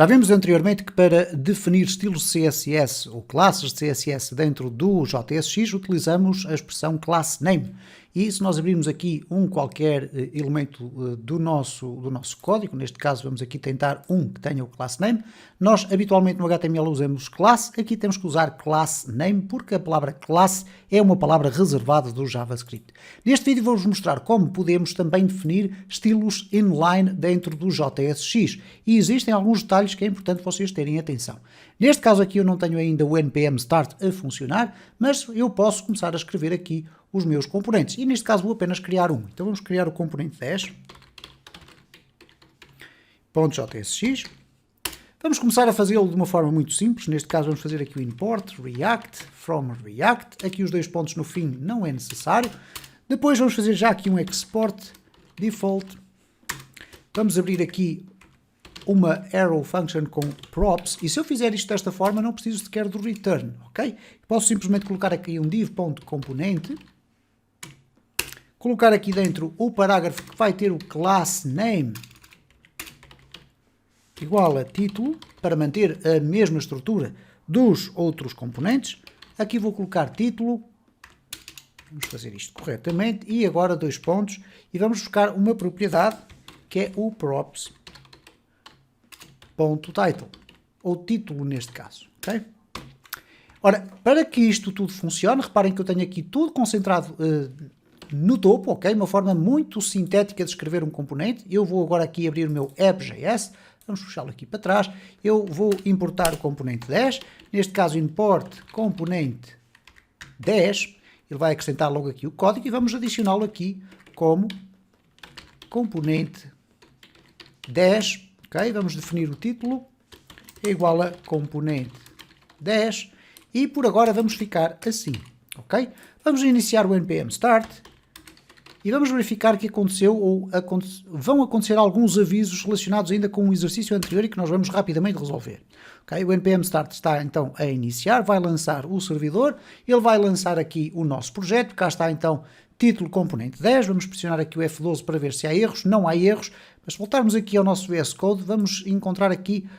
Já vimos anteriormente que para definir estilos de CSS ou classes de CSS dentro do JSX utilizamos a expressão class name. E se nós abrirmos aqui um qualquer elemento do nosso código, neste caso vamos aqui tentar um que tenha o class name, nós habitualmente no HTML usamos class, aqui temos que usar class name porque a palavra class é uma palavra reservada do JavaScript. Neste vídeo vou-vos mostrar como podemos também definir estilos inline dentro do JSX e existem alguns detalhes que é importante vocês terem atenção. Neste caso aqui eu não tenho ainda o npm start a funcionar, mas eu posso começar a escrever aqui os meus componentes. E neste caso vou apenas criar um. Então vamos criar o componente 10.jsx. Vamos começar a fazê-lo de uma forma muito simples. Neste caso vamos fazer aqui o import React from React. Aqui os dois pontos no fim não é necessário. Depois vamos fazer já aqui um export default. Vamos abrir aqui uma arrow function com props, e se eu fizer isto desta forma não preciso sequer do return, ok? Posso simplesmente colocar aqui um div.componente, colocar aqui dentro o parágrafo que vai ter o class name igual a título, para manter a mesma estrutura dos outros componentes. Aqui vou colocar título, vamos fazer isto corretamente, e agora dois pontos, e vamos buscar uma propriedade que é o props.title, ou título neste caso, ok? Ora, para que isto tudo funcione, reparem que eu tenho aqui tudo concentrado no topo, ok? Uma forma muito sintética de escrever um componente. Eu vou agora aqui abrir o meu app.js, vamos puxá-lo aqui para trás. Eu vou importar o componente 10, neste caso import componente 10, ele vai acrescentar logo aqui o código e vamos adicioná-lo aqui como componente 10, ok? Vamos definir o título, é igual a componente 10 e por agora vamos ficar assim, ok? Vamos iniciar o npm start e vamos verificar que aconteceu ou vão acontecer alguns avisos relacionados ainda com o exercício anterior e que nós vamos rapidamente resolver. Okay? O npm start está então a iniciar, vai lançar o servidor, ele vai lançar aqui o nosso projeto, cá está então título componente 10, vamos pressionar aqui o F12 para ver se há erros, não há erros, mas se voltarmos aqui ao nosso VS Code, vamos encontrar aqui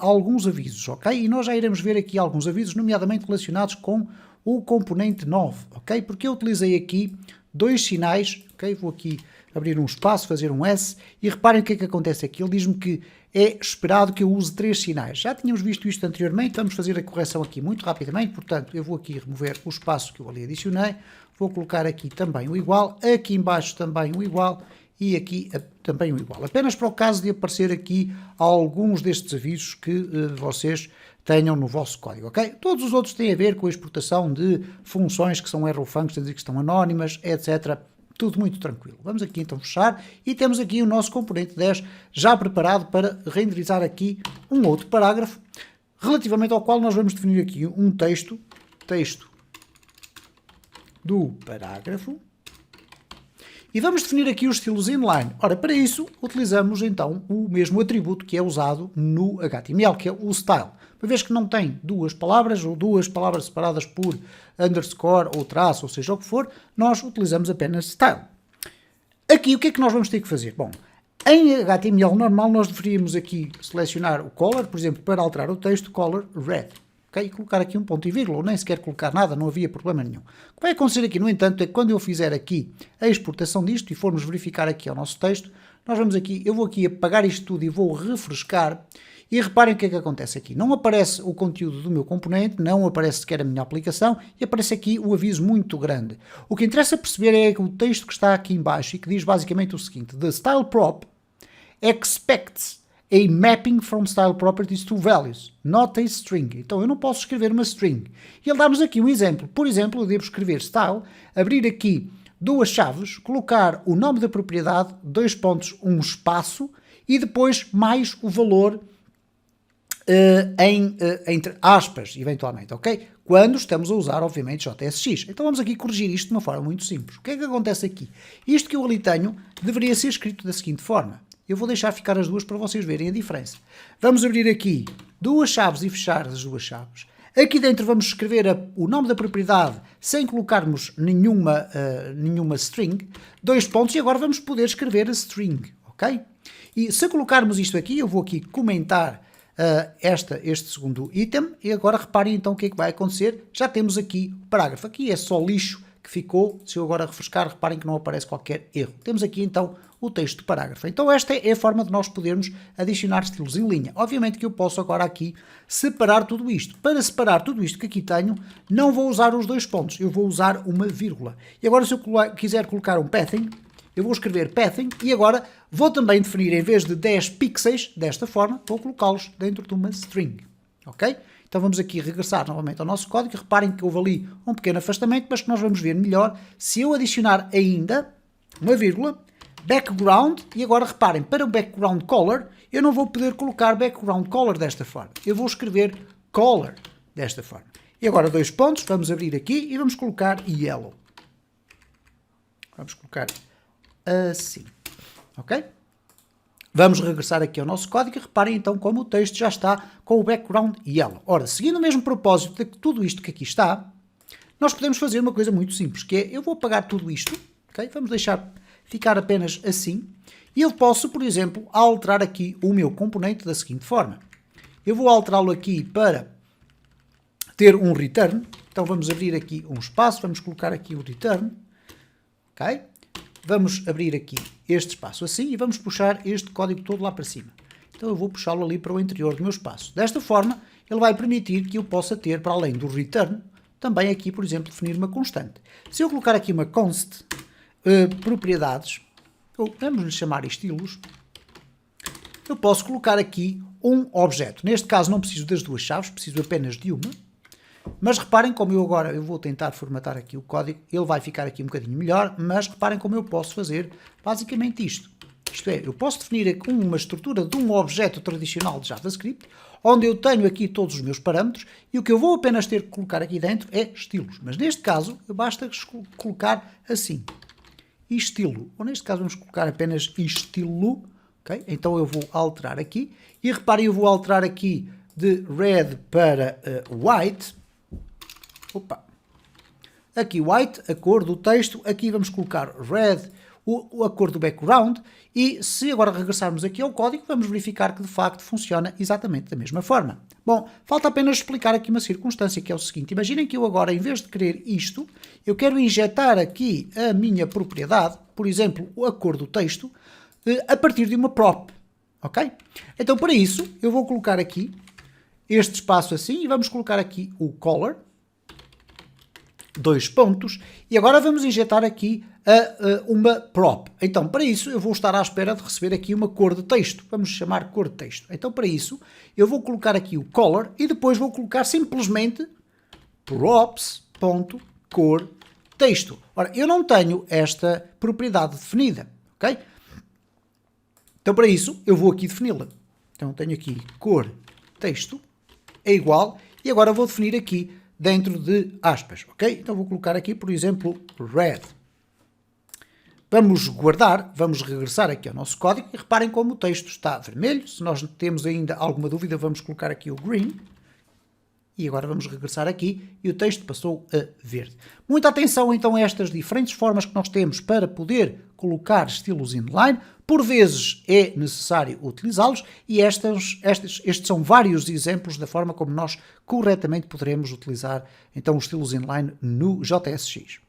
alguns avisos, ok? E nós já iremos ver aqui alguns avisos, nomeadamente relacionados com o componente 9, ok? Porque eu utilizei aqui dois sinais, ok? Vou aqui abrir um espaço, fazer um S, e reparem o que é que acontece aqui, ele diz-me que é esperado que eu use 3 sinais. Já tínhamos visto isto anteriormente, vamos fazer a correção aqui muito rapidamente, portanto, eu vou aqui remover o espaço que eu ali adicionei, vou colocar aqui também o igual, aqui embaixo também o igual, e aqui também o igual. Apenas para o caso de aparecer aqui alguns destes avisos que vocês tenham no vosso código, ok? Todos os outros têm a ver com a exportação de funções que são arrow functions e que estão anónimas, etc., tudo muito tranquilo. Vamos aqui então fechar e temos aqui o nosso componente 10 já preparado para renderizar aqui um outro parágrafo, relativamente ao qual nós vamos definir aqui um texto do parágrafo, e vamos definir aqui os estilos inline. Ora, para isso utilizamos então o mesmo atributo que é usado no HTML, que é o style. Uma vez que não tem duas palavras ou duas palavras separadas por underscore ou traço, ou seja o que for, nós utilizamos apenas style. Aqui o que é que nós vamos ter que fazer? Bom, em HTML normal nós deveríamos aqui selecionar o color, por exemplo, para alterar o texto, color red. Okay? E colocar aqui um ponto e vírgula, ou nem sequer colocar nada, não havia problema nenhum. O que vai acontecer aqui, no entanto, é que quando eu fizer aqui a exportação disto e formos verificar aqui ao nosso texto, nós vamos aqui, eu vou aqui apagar isto tudo e vou refrescar, e reparem o que é que acontece aqui. Não aparece o conteúdo do meu componente, não aparece sequer a minha aplicação, e aparece aqui o aviso muito grande. O que interessa perceber é o texto que está aqui em baixo e que diz basicamente o seguinte: The style prop expects a mapping from style properties to values, not a string. Então eu não posso escrever uma string. E ele dá-nos aqui um exemplo. Por exemplo, eu devo escrever style, abrir aqui duas chaves, colocar o nome da propriedade, dois pontos, um espaço, e depois mais o valor entre aspas, eventualmente, ok? Quando estamos a usar, obviamente, JSX. Então vamos aqui corrigir isto de uma forma muito simples. O que é que acontece aqui? Isto que eu ali tenho deveria ser escrito da seguinte forma. Eu vou deixar ficar as duas para vocês verem a diferença. Vamos abrir aqui duas chaves e fechar as duas chaves. Aqui dentro vamos escrever o nome da propriedade sem colocarmos nenhuma string, dois pontos, e agora vamos poder escrever a string, ok? E se colocarmos isto aqui, eu vou aqui comentar este segundo item, e agora reparem então o que é que vai acontecer. Já temos aqui o parágrafo, aqui é só lixo que ficou. Se eu agora refrescar, reparem que não aparece qualquer erro. Temos aqui então o texto do parágrafo. Então esta é a forma de nós podermos adicionar estilos em linha. Obviamente que eu posso agora aqui separar tudo isto. Para separar tudo isto que aqui tenho, não vou usar os dois pontos, eu vou usar uma vírgula. E agora se eu quiser colocar um pathing, eu vou escrever pathing e agora vou também definir, em vez de 10 pixels, desta forma, vou colocá-los dentro de uma string. Ok? Então vamos aqui regressar novamente ao nosso código. Reparem que houve ali um pequeno afastamento, mas que nós vamos ver melhor se eu adicionar ainda uma vírgula, background, e agora reparem, para o background color, eu não vou poder colocar background color desta forma. Eu vou escrever color desta forma. E agora dois pontos, vamos abrir aqui e vamos colocar yellow. Vamos colocar assim. Ok? Vamos regressar aqui ao nosso código e reparem então como o texto já está com o background yellow. Ora, seguindo o mesmo propósito de tudo isto que aqui está, nós podemos fazer uma coisa muito simples, que é, eu vou apagar tudo isto, ok? Vamos deixar ficar apenas assim, e eu posso, por exemplo, alterar aqui o meu componente da seguinte forma. Eu vou alterá-lo aqui para ter um return, então vamos abrir aqui um espaço, vamos colocar aqui o return, ok? Vamos abrir aqui este espaço assim e vamos puxar este código todo lá para cima. Então eu vou puxá-lo ali para o interior do meu espaço. Desta forma, ele vai permitir que eu possa ter, para além do return, também aqui, por exemplo, definir uma constante. Se eu colocar aqui uma const, propriedades, ou vamos lhe chamar estilos, eu posso colocar aqui um objeto. Neste caso não preciso das duas chaves, preciso apenas de uma. Mas reparem como eu vou tentar formatar aqui o código, ele vai ficar aqui um bocadinho melhor, mas reparem como eu posso fazer basicamente isto. Isto é, eu posso definir aqui uma estrutura de um objeto tradicional de JavaScript, onde eu tenho aqui todos os meus parâmetros, e o que eu vou apenas ter que colocar aqui dentro é estilos. Mas neste caso, basta colocar assim, estilo, ou neste caso vamos colocar apenas estilo, ok? Então eu vou alterar aqui, e reparem, eu vou alterar aqui de red para white. Opa. Aqui white, a cor do texto, aqui vamos colocar red, a cor do background, e se agora regressarmos aqui ao código, vamos verificar que de facto funciona exatamente da mesma forma. Bom, falta apenas explicar aqui uma circunstância, que é o seguinte: imaginem que eu agora, em vez de querer isto, eu quero injetar aqui a minha propriedade, por exemplo, a cor do texto, a partir de uma prop, ok? Então para isso, eu vou colocar aqui este espaço assim, e vamos colocar aqui o color, dois pontos, e agora vamos injetar aqui uma prop. Então, para isso, eu vou estar à espera de receber aqui uma cor de texto. Vamos chamar cor de texto. Então, para isso, eu vou colocar aqui o color e depois vou colocar simplesmente props.cor texto. Ora, eu não tenho esta propriedade definida, ok? Então, para isso, eu vou aqui defini-la. Então, tenho aqui cor texto é igual, e agora vou definir aqui dentro de aspas, ok? Então vou colocar aqui, por exemplo, red. Vamos guardar, vamos regressar aqui ao nosso código e reparem como o texto está vermelho. Se nós temos ainda alguma dúvida, vamos colocar aqui o green. E agora vamos regressar aqui e o texto passou a verde. Muita atenção então a estas diferentes formas que nós temos para poder colocar estilos inline. Por vezes é necessário utilizá-los e estes são vários exemplos da forma como nós corretamente poderemos utilizar então os estilos inline no JSX.